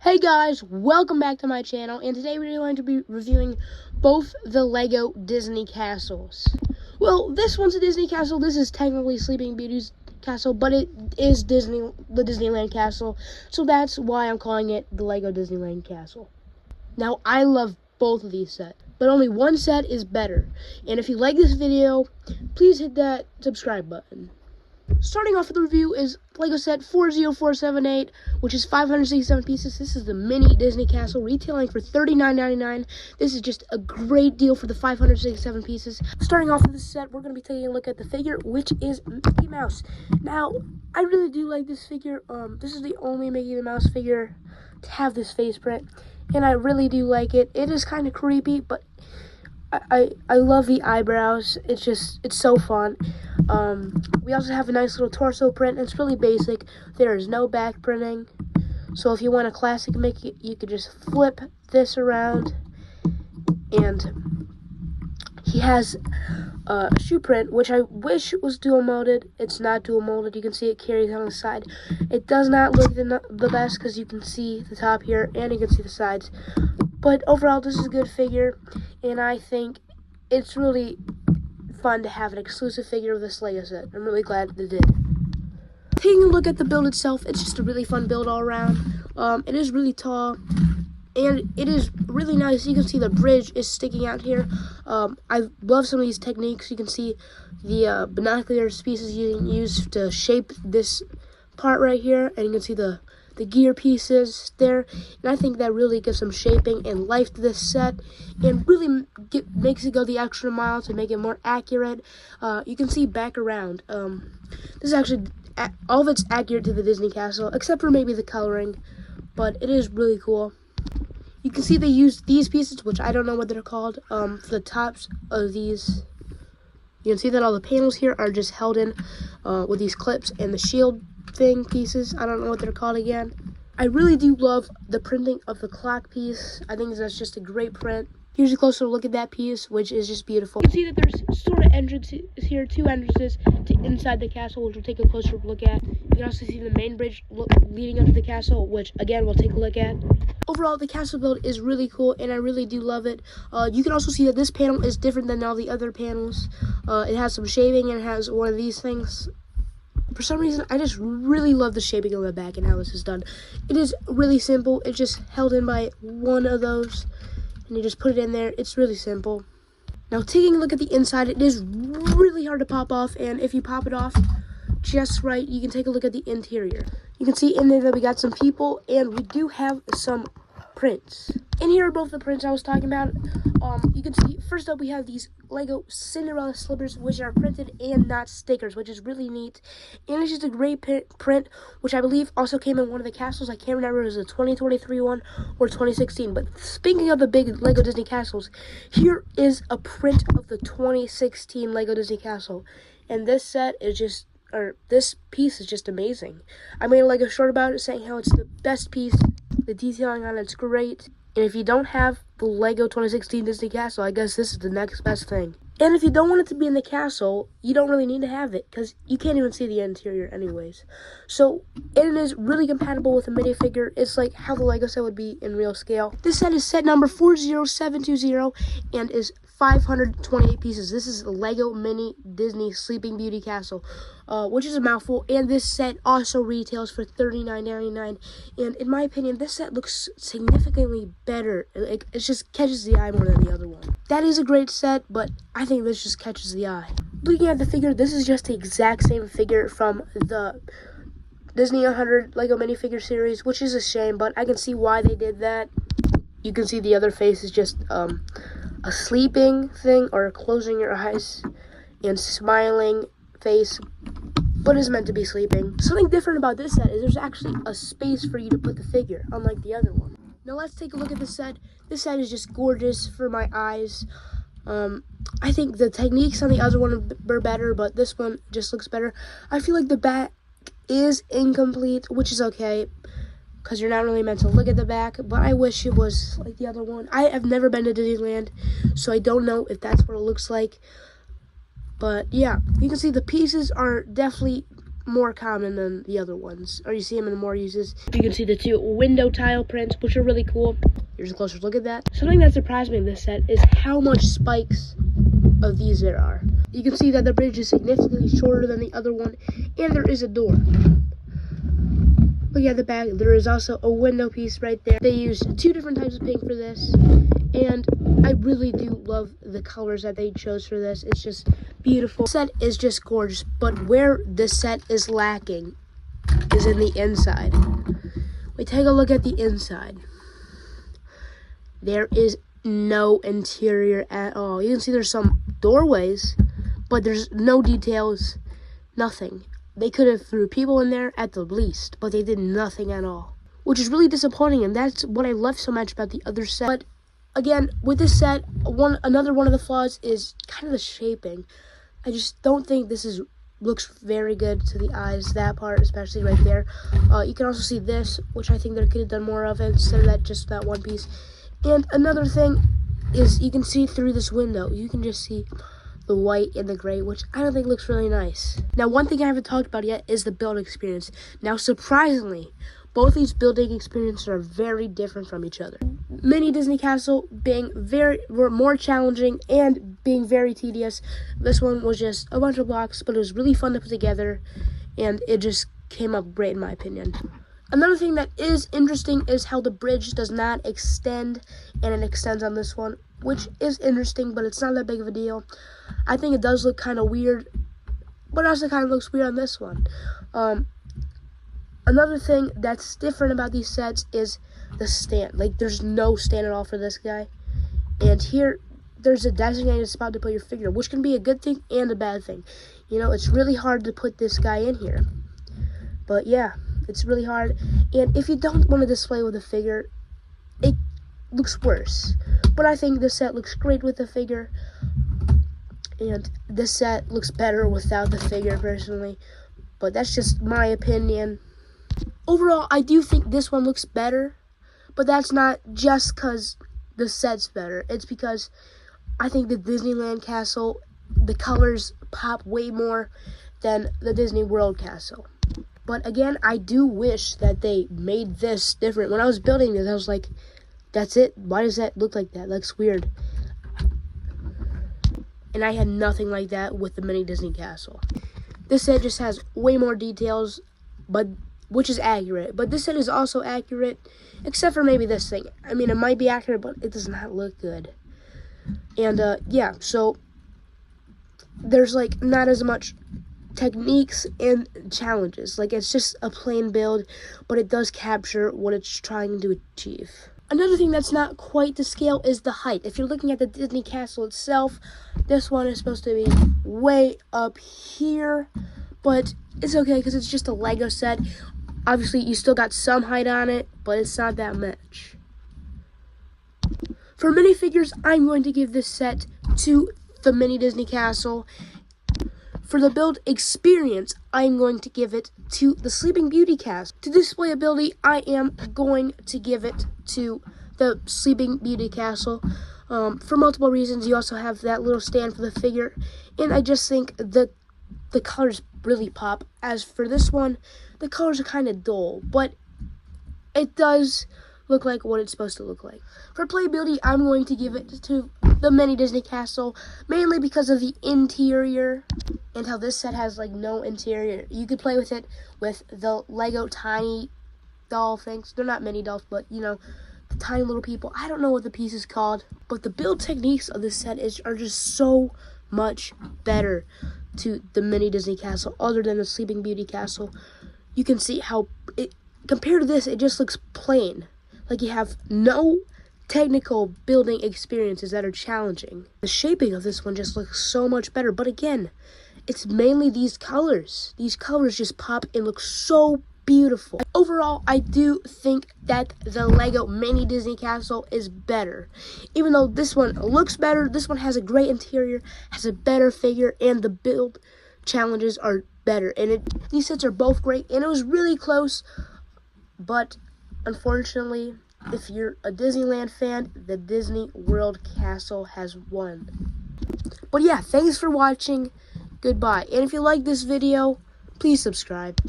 Hey guys, welcome back to my channel, and today we're going to be reviewing both the LEGO Disney castles. Well, this one's a Disney castle. This is technically Sleeping Beauty's castle, but it is the Disneyland castle, so that's why I'm calling it the LEGO Disneyland castle. Now, I love both of these sets, but only one set is better. And if you like this video, please hit that subscribe button. Starting off with the review is LEGO set 40478, which is 567 pieces. This is the mini Disney castle, retailing for $39.99. This is just a great deal for the 567 pieces. Starting off with this set, we're going to be taking a look at the figure, which is Mickey Mouse. Now, I really do like this figure. This is the only Mickey Mouse figure to have this face print, and I really do like it. It is kind of creepy, but I love the eyebrows. It's so fun. We also have a nice little torso print. It's really basic. There is no back printing. So if you want a classic Mickey, you could just flip this around. And he has a shoe print, which I wish was dual molded. It's not dual molded. You can see it carries on the side. It does not look the best because you can see the top here and you can see the sides. But overall, this is a good figure, and I think it's really fun to have an exclusive figure of this LEGO set. I'm really glad they did. Taking a look at the build itself, it's just a really fun build all around. It is really tall, and it is really nice. You can see the bridge is sticking out here. I love some of these techniques. You can see the binocular pieces used to shape this part right here, and you can see the gear pieces there, and I think that really gives some shaping and life to this set, and really makes it go the extra mile to make it more accurate. You can see back around. This is actually all of it's accurate to the Disney castle, except for maybe the coloring, but it is really cool. You can see they used these pieces, which I don't know what they're called, for the tops of these. You can see that all the panels here are just held in with these clips, and the shield thing pieces, I don't know what they're called again. I really do love the printing of the clock piece. I think that's just a great print. Here's a closer look at that piece, which is just beautiful. You can see that there's sort of entrances here, two entrances to inside the castle, which we'll take a closer look at. You can also see the main bridge leading up to the castle, which again we'll take a look at. Overall, the castle build is really cool, and I really do love it. You can also see that this panel is different than all the other panels. It has some shading, and it has one of these things. For some reason, I just really love the shaping on the back and how this is done. It is really simple. It's just held in by one of those, and you just put it in there. It's really simple. Now, taking a look at the inside, it is really hard to pop off, and if you pop it off just right, you can take a look at the interior. You can see in there that we got some people, and we do have some prints. And here are both the prints I was talking about. You can see, first up, we have these LEGO Cinderella slippers, which are printed and not stickers, which is really neat. And it's just a great print, which I believe also came in one of the castles. I can't remember if it was a 2023 one or 2016. But speaking of the big LEGO Disney castles, here is a print of the 2016 LEGO Disney castle. And this set is just, this piece is just amazing. I made a LEGO short about it, saying how it's the best piece. The detailing on it's great. And if you don't have the LEGO 2016 Disney castle, I guess this is the next best thing. And if you don't want it to be in the castle, you don't really need to have it, because you can't even see the interior anyways. So, it is really compatible with a minifigure. It's like how the LEGO set would be in real scale. This set is set number 40720 and is 528 pieces. This is the LEGO Mini Disney Sleeping Beauty Castle, which is a mouthful, and this set also retails for $39.99. And in my opinion, this set looks significantly better. It just catches the eye more than the other one. That is a great set, but I think this just catches the eye. Looking at the figure, this is just the exact same figure from the Disney 100 LEGO minifigure series, which is a shame, but I can see why they did that. You can see the other face is just a sleeping thing, or closing your eyes and smiling face, but is meant to be sleeping. Something different about this set is there's actually a space for you to put the figure, unlike the other one. Now let's take a look at this set. This set is just gorgeous for my eyes. I think the techniques on the other one were better, but this one just looks better. I feel like the back is incomplete, which is okay, because you're not really meant to look at the back, but I wish it was like the other one. I have never been to Disneyland, so I don't know if that's what it looks like. But yeah, you can see the pieces are definitely more common than the other ones, or you see them in more uses. You can see the two window tile prints, which are really cool. Here's a closer look at that. Something that surprised me in this set is how much spikes of these there are. You can see that the bridge is significantly shorter than the other one, and there is a door. Look at the back, there is also a window piece right there. They used two different types of paint for this, and I really do love the colors that they chose for this. It's just beautiful. The set is just gorgeous, but where this set is lacking is in the inside. We take a look at the inside. There is no interior at all. You can see there's some doorways, but there's no details, nothing. They could have threw people in there at the least, but they did nothing at all, which is really disappointing, and that's what I love so much about the other set. But again, with this set, another one of the flaws is kind of the shaping. I just don't think this looks very good to the eyes, that part, especially right there. You can also see this, which I think they could have done more of instead of that, just that one piece. And another thing is you can see through this window. You can just see the white and the gray, which I don't think looks really nice. Now, one thing I haven't talked about yet is the build experience. Now, surprisingly, both these building experiences are very different from each other. Mini Disney Castle being were more challenging and being very tedious. This one was just a bunch of blocks, but it was really fun to put together, and it just came up great in my opinion. Another thing that is interesting is how the bridge does not extend, and it extends on this one, which is interesting, but it's not that big of a deal. I think it does look kind of weird, but it also kind of looks weird on this one. Another thing that's different about these sets is the stand. Like, there's no stand at all for this guy. And here, there's a designated spot to put your figure, which can be a good thing and a bad thing. You know, it's really hard to put this guy in here. But yeah, it's really hard. And if you don't want to display with a figure, it looks worse. But I think this set looks great with the figure. And this set looks better without the figure, personally. But that's just my opinion. Overall, I do think this one looks better. But that's not just because the set's better. It's because I think the Disneyland Castle, the colors pop way more than the Disney World Castle. But again, I do wish that they made this different. When I was building this, I was like, that's it? Why does that look like that? That looks weird. And I had nothing like that with the Mini Disney Castle. This set just has way more details, which is accurate. But this set is also accurate, except for maybe this thing. I mean, it might be accurate, but it does not look good. And yeah, so there's like not as much techniques and challenges. Like, it's just a plain build, but it does capture what it's trying to achieve. Another thing that's not quite to scale is the height. If you're looking at the Disney Castle itself, this one is supposed to be way up here, but it's okay because it's just a Lego set. Obviously, you still got some height on it, but it's not that much. For minifigures, I'm going to give this set to the Mini Disney Castle. For the build experience, I'm going to give it to the Sleeping Beauty Castle. To display ability, I am going to give it to the Sleeping Beauty Castle. For multiple reasons. You also have that little stand for the figure, and I just think the colors really pop. As for this one, the colors are kind of dull, but it does look like what it's supposed to look like. For playability, I'm going to give it to the Mini Disney Castle, mainly because of the interior and how this set has like no interior. You could play with it with the Lego tiny doll things. They're not mini dolls, but you know, the tiny little people. I don't know what the piece is called, but the build techniques of this set are just so much better to the Mini Disney Castle other than the Sleeping Beauty Castle. You can see how compared to this, it just looks plain. Like you have no technical building experiences that are challenging. The shaping of this one just looks so much better. But again, it's mainly these colors. These colors just pop and look so beautiful. Overall, I do think that the Lego Mini Disney Castle is better. Even though this one looks better, this one has a great interior, has a better figure, and the build challenges are better. And these sets are both great, and it was really close. But unfortunately, if you're a Disneyland fan, the Disney World Castle has won. But yeah, thanks for watching. Goodbye. And if you like this video, please subscribe.